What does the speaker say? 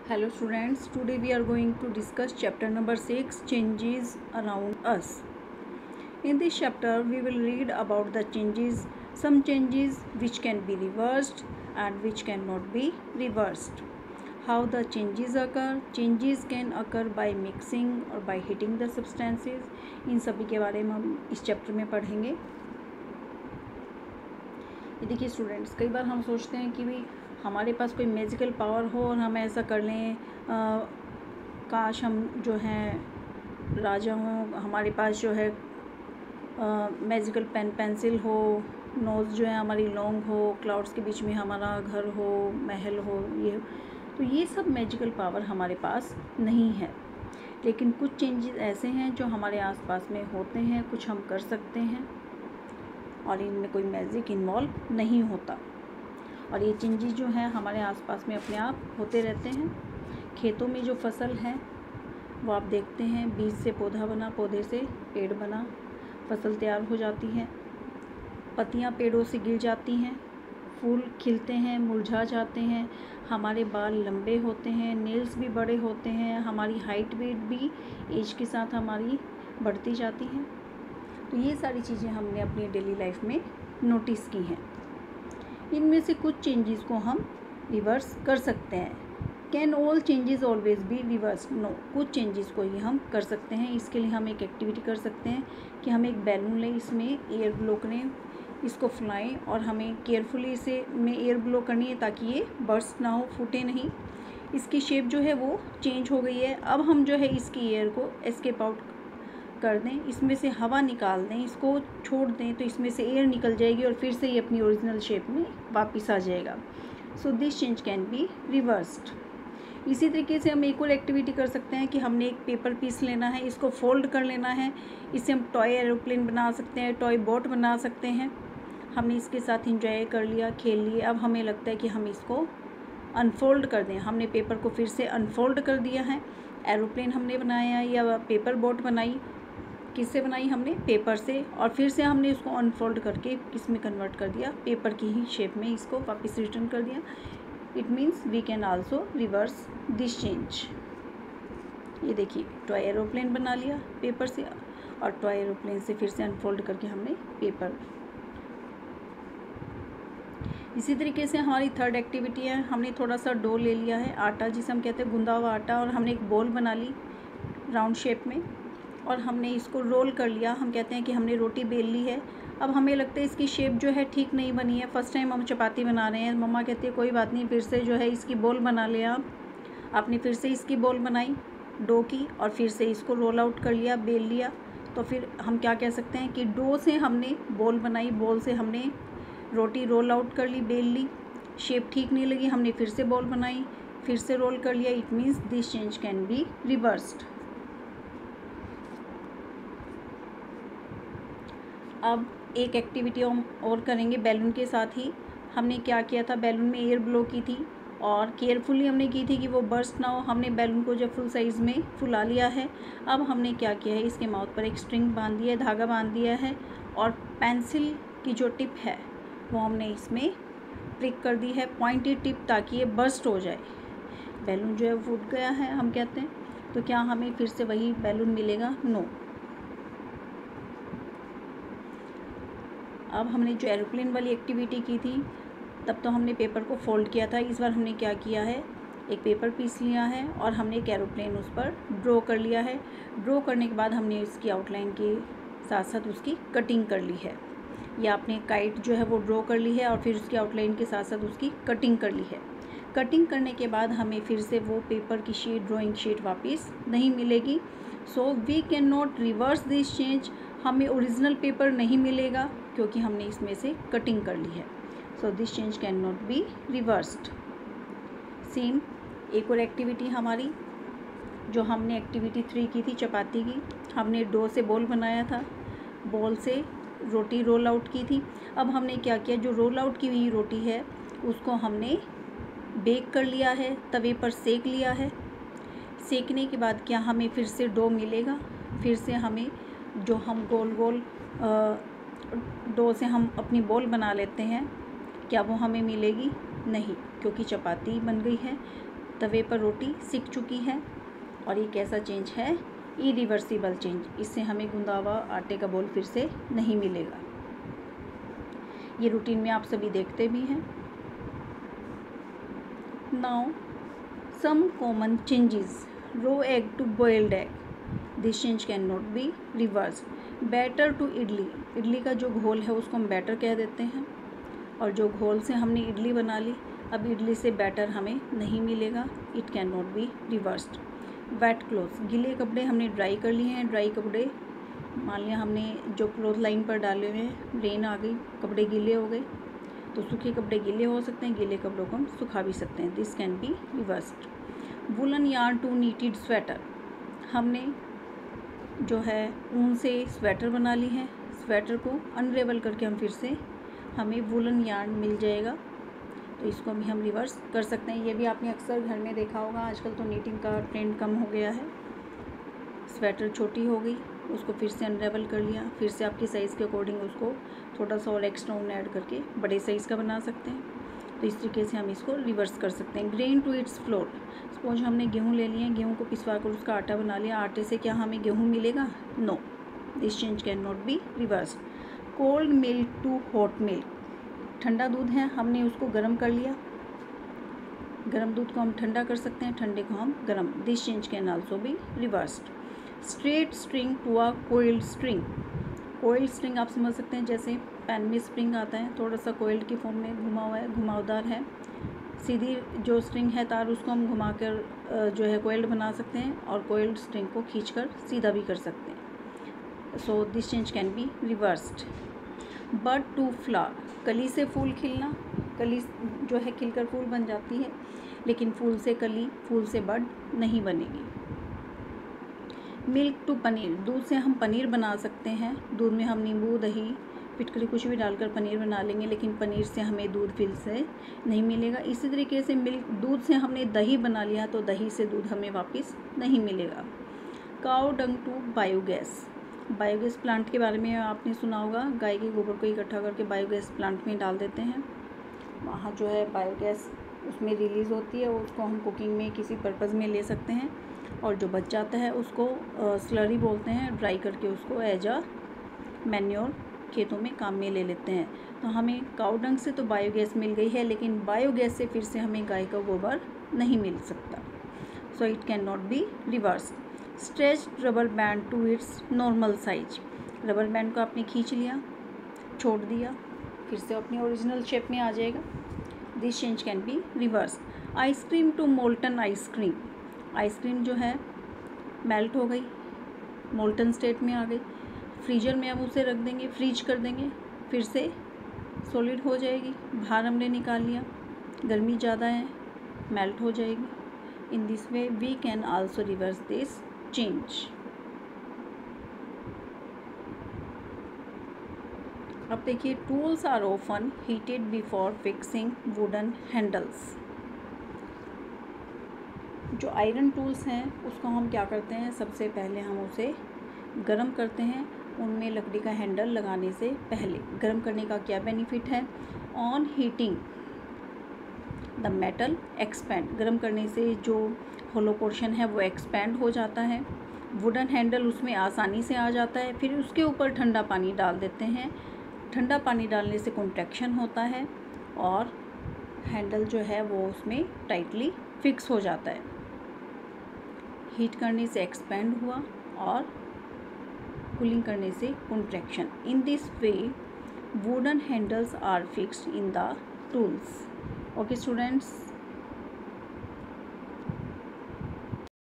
Hello students, today we are going to discuss chapter number 6, changes around us. In this chapter we will read about the changes, some changes which can be reversed and which cannot be reversed. How the changes can occur by mixing or by heating the substances. इन सभी के बारे में हम इस chapter में पढ़ेंगे। ये देखिए स्टूडेंट्स, कई बार हम सोचते हैं कि भाई हमारे पास कोई मैजिकल पावर हो और हम ऐसा कर लें, काश हम जो हैं राजा हों, हमारे पास जो है मैजिकल पेंसिल हो, नोज़ जो है हमारी लॉन्ग हो, क्लाउड्स के बीच में हमारा घर हो, महल हो, ये सब मैजिकल पावर हमारे पास नहीं है। लेकिन कुछ चेंजेस ऐसे हैं जो हमारे आसपास में होते हैं, कुछ हम कर सकते हैं और इनमें कोई मैजिक इन्वॉल्व नहीं होता। और ये चेंजेस जो हैं हमारे आसपास में अपने आप होते रहते हैं। खेतों में जो फसल है वो आप देखते हैं, बीज से पौधा बना, पौधे से पेड़ बना, फसल तैयार हो जाती है, पत्तियां पेड़ों से गिर जाती हैं, फूल खिलते हैं, मुरझा जाते हैं, हमारे बाल लंबे होते हैं, नेल्स भी बड़े होते हैं, हमारी हाइट वेट भी एज के साथ हमारी बढ़ती जाती है। तो ये सारी चीज़ें हमने अपनी डेली लाइफ में नोटिस की हैं। इनमें से कुछ चेंजेस को हम रिवर्स कर सकते हैं। Can all changes always be reverse? No, कुछ चेंजेस को ही हम कर सकते हैं। इसके लिए हम एक एक्टिविटी कर सकते हैं कि हम एक बैलून लें, इसमें एयर ब्लो करें, इसको फुलाएं और हमें केयरफुली इसे में एयर ब्लो करनी है ताकि ये बर्स्ट ना हो, फूटे नहीं। इसकी शेप जो है वो चेंज हो गई है। अब हम जो है इसकी एयर को एस्केप आउट कर दें, इसमें से हवा निकाल दें, इसको छोड़ दें तो इसमें से एयर निकल जाएगी और फिर से ये अपनी ओरिजिनल शेप में वापस आ जाएगा। सो this change can be reversed. इसी तरीके से हम एक और एक्टिविटी कर सकते हैं कि हमने एक पेपर पीस लेना है, इसको फोल्ड कर लेना है, इससे हम टॉय एरोप्लेन बना सकते हैं, टॉय बोट बना सकते हैं। हमने इसके साथ इंजॉय कर लिया, खेल लिए। अब हमें लगता है कि हम इसको अनफोल्ड कर दें। हमने पेपर को फिर से अनफोल्ड कर दिया है, एरोप्लेन हमने बनाया या पेपर बोट बनाई। किससे बनाई? हमने पेपर से, और फिर से हमने इसको अनफोल्ड करके किस में कन्वर्ट कर दिया? पेपर की ही शेप में इसको वापस रिटर्न कर दिया। It means we can also reverse this change. ये देखिए, टॉय एरोप्लेन बना लिया पेपर से और टॉय एरोप्लेन से फिर से अनफोल्ड करके हमने पेपर। इसी तरीके से हमारी थर्ड एक्टिविटी है, हमने थोड़ा सा डो ले लिया है, आटा जिसे हम कहते हैं गूंदा हुआ आटा, और हमने एक बॉल बना ली राउंड शेप में और हमने इसको रोल कर लिया। हम कहते हैं कि हमने रोटी बेल ली है। अब हमें लगता है इसकी शेप जो है ठीक नहीं बनी है, फर्स्ट टाइम हम चपाती बना रहे हैं। मम्मा कहती है कोई बात नहीं, फिर से जो है इसकी बॉल बना लिया आप। आपने फिर से इसकी बॉल बनाई डो की और फिर से इसको रोल आउट कर लिया, बेल लिया। तो फिर हम क्या कह सकते हैं कि डो से हमने बॉल बनाई, बॉल से हमने रोटी रोल आउट कर ली, बेल ली, शेप ठीक नहीं लगी, हमने फिर से बॉल बनाई, फिर से रोल कर लिया। It means this change can be reversed. अब एक एक्टिविटी हम और करेंगे बैलून के साथ ही। हमने क्या किया था, बैलून में एयर ब्लो की थी और केयरफुली हमने की थी कि वो बर्स्ट ना हो। हमने बैलून को जब फुल साइज़ में फुला लिया है, अब हमने क्या किया है, इसके माउथ पर एक स्ट्रिंग बांध दिया है, धागा बांध दिया है और पेंसिल की जो टिप है वो हमने इसमें प्रिक कर दी है, पॉइंटेड टिप, ताकि ये बर्स्ट हो जाए। बैलून जो है फूट गया है हम कहते हैं, तो क्या हमें फिर से वही बैलून मिलेगा? नो। अब हमने जो एरोप्लेन वाली एक्टिविटी की थी तब तो हमने पेपर को फोल्ड किया था। इस बार हमने क्या किया है, एक पेपर पीस लिया है और हमने एक एरोप्लेन उस पर ड्रॉ कर लिया है। ड्रॉ करने के बाद हमने इसकी आउटलाइन के साथ साथ उसकी कटिंग कर ली है, या आपने काइट जो है वो ड्रॉ कर ली है और फिर उसकी आउटलाइन के साथ साथ उसकी कटिंग कर ली है। कटिंग करने के बाद हमें फिर से वो पेपर की शीट, ड्राइंग शीट वापस नहीं मिलेगी। So we can not reverse this change. हमें ओरिजिनल पेपर नहीं मिलेगा क्योंकि हमने इसमें से कटिंग कर ली है। सो this change can not be reversed. Same एक और एक्टिविटी हमारी, जो हमने एक्टिविटी 3 की थी चपाती की। हमने डो से बॉल बनाया था, बॉल से रोटी रोल आउट की थी। अब हमने क्या किया, जो रोल आउट की हुई रोटी है उसको हमने बेक कर लिया है, तवे पर सेक लिया है। सेकने के बाद क्या हमें फिर से डो मिलेगा? फिर से हमें जो हम गोल गोल डो से हम अपनी बॉल बना लेते हैं, क्या वो हमें मिलेगी? नहीं, क्योंकि चपाती बन गई है। तवे पर रोटी सिक चुकी है और ये कैसा चेंज है, इरिवर्सिबल चेंज। इससे हमें गूंदा हुआ आटे का बोल फिर से नहीं मिलेगा। ये रूटीन में आप सभी देखते भी हैं। Now some common changes, raw egg to boiled egg, this change can not be reverse. Batter to idli, idli का जो घोल है उसको हम बैटर कह देते हैं, और जो घोल से हमने इडली बना ली, अब इडली से बैटर हमें नहीं मिलेगा, it can not be reversed. Wet clothes, गीले कपड़े हमने ड्राई कर लिए हैं, ड्राई कपड़े मान लिया हमने जो क्लोथ लाइन पर डाले हुए हैं, रेन आ गई, कपड़े गीले हो गए, तो सूखे कपड़े गीले हो सकते हैं, गीले कपड़ों को हम सुखा भी सकते हैं, this can be reversed. Woollen yarn to knitted sweater, हमने जो है ऊन से स्वेटर बना ली है, स्वेटर को अनरेवल करके हम फिर से हमें वुलन यार्न मिल जाएगा, तो इसको भी हम रिवर्स कर सकते हैं। ये भी आपने अक्सर घर में देखा होगा, आजकल तो नीटिंग का ट्रेंड कम हो गया है। स्वेटर छोटी हो गई, उसको फिर से अनरेवल कर लिया, फिर से आपकी साइज़ के अकॉर्डिंग उसको थोड़ा सा और एक्स्ट्रा ऊन ऐड करके बड़े साइज़ का बना सकते हैं, तो इस तरीके से हम इसको रिवर्स कर सकते हैं। Grain to its flour, suppose हमने गेहूँ ले लिए, गेहूँ को पिसवा कर उसका आटा बना लिया, आटे से क्या हमें गेहूँ मिलेगा, no, this change can not be reverse. Cold milk to hot milk, ठंडा दूध है, हमने उसको गर्म कर लिया, गर्म दूध को हम ठंडा कर सकते हैं, ठंडे को हम गर्म, this change can also be reversed. Straight string to a coiled string, coiled string आप समझ सकते हैं जैसे पेन में स्प्रिंग आता है, थोड़ा सा कोइल्ड की फॉर्म में घुमा हुआ है, घुमावदार है, सीधी जो स्ट्रिंग है तार उसको हम घुमाकर जो है कोइल्ड बना सकते हैं, और कोइल्ड स्ट्रिंग को खींचकर सीधा भी कर सकते हैं, so this change can be reversed. Bud to flower, कली से फूल खिलना, कली जो है खिलकर फूल बन जाती है, लेकिन फूल से कली, फूल से बड नहीं बनेगी। मिल्क टू पनीर, दूध से हम पनीर बना सकते हैं, दूध में हम नींबू, दही, फिटकरी कुछ भी डालकर पनीर बना लेंगे, लेकिन पनीर से हमें दूध फिर से नहीं मिलेगा। इसी तरीके से मिल्क, दूध से हमने दही बना लिया तो दही से दूध हमें वापस नहीं मिलेगा। काऊ डंग टू बायोगैस, बायोगैस प्लांट के बारे में आपने सुना होगा, गाय के गोबर को इकट्ठा करके बायोगैस प्लांट में डाल देते हैं, वहाँ जो है बायोगैस उसमें रिलीज़ होती है, उसको हम कुकिंग में किसी पर्पज़ में ले सकते हैं, और जो बच जाता है उसको स्लरी बोलते हैं, ड्राई करके उसको एज अ मैन्योर खेतों में काम में ले लेते हैं। तो हमें काऊ डंग से तो बायोगैस मिल गई है, लेकिन बायोगैस से फिर से हमें गाय का गोबर नहीं मिल सकता, so it can not be reverse. Stretch rubber band to its normal size, rubber band को आपने खींच लिया, छोड़ दिया, फिर से अपनी ओरिजिनल शेप में आ जाएगा, this change can be reverse. Ice cream to molten ice cream, ice cream जो है मेल्ट हो गई, मोल्टन स्टेट में आ गई, फ्रीजर में अब उसे रख देंगे, फ्रीज कर देंगे, फिर से सॉलिड हो जाएगी, बाहर हमने निकाल लिया, गर्मी ज़्यादा है, मेल्ट हो जाएगी। In this way we can also reverse this change. अब देखिए, tools are often heated before fixing wooden handles, जो आयरन टूल्स हैं उसको हम क्या करते हैं, सबसे पहले हम उसे गर्म करते हैं, उनमें लकड़ी का हैंडल लगाने से पहले। गर्म करने का क्या बेनिफिट है, on heating the metal expand, गर्म करने से जो होलो पोर्शन है वो एक्सपैंड हो जाता है, वुडन हैंडल उसमें आसानी से आ जाता है। फिर उसके ऊपर ठंडा पानी डाल देते हैं, ठंडा पानी डालने से कॉन्ट्रैक्शन होता है और हैंडल जो है वो उसमें टाइटली फिक्स हो जाता है। हीट करने से एक्सपैंड हुआ और कूलिंग करने से contraction. In this way wooden handles are fixed in the tools. Okay students,